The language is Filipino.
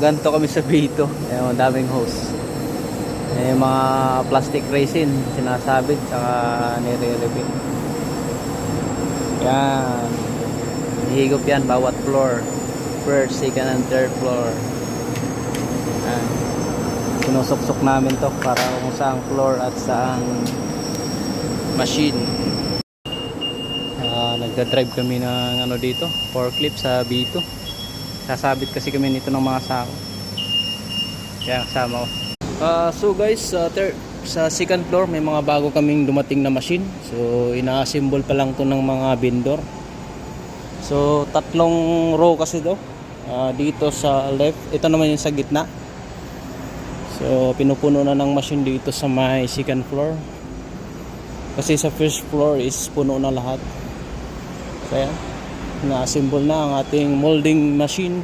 Ganito kami sa Bito. Ang daming hose. Mga plastic resin sinasabit saka nire-reveal. Yan. Hihigop yan bawat floor. First, second, and third floor. Yan. Sinusuksok namin to para kung saang floor at saang machine. Nagda-drive kami ng ano dito, forklift sa Bito. Sasabit kasi kami nito ng mga sako. Kaya kasama ko. So guys, sa second floor may mga bago kaming dumating na machine. So ina-assemble pa lang to ng mga vendor. So tatlong row kasi do. Dito sa left, ito naman yung sa gitna. So pinupuno na ng machine dito sa may second floor. Kasi sa first floor is puno na lahat. Kaya na-assemble na ang ating molding machine.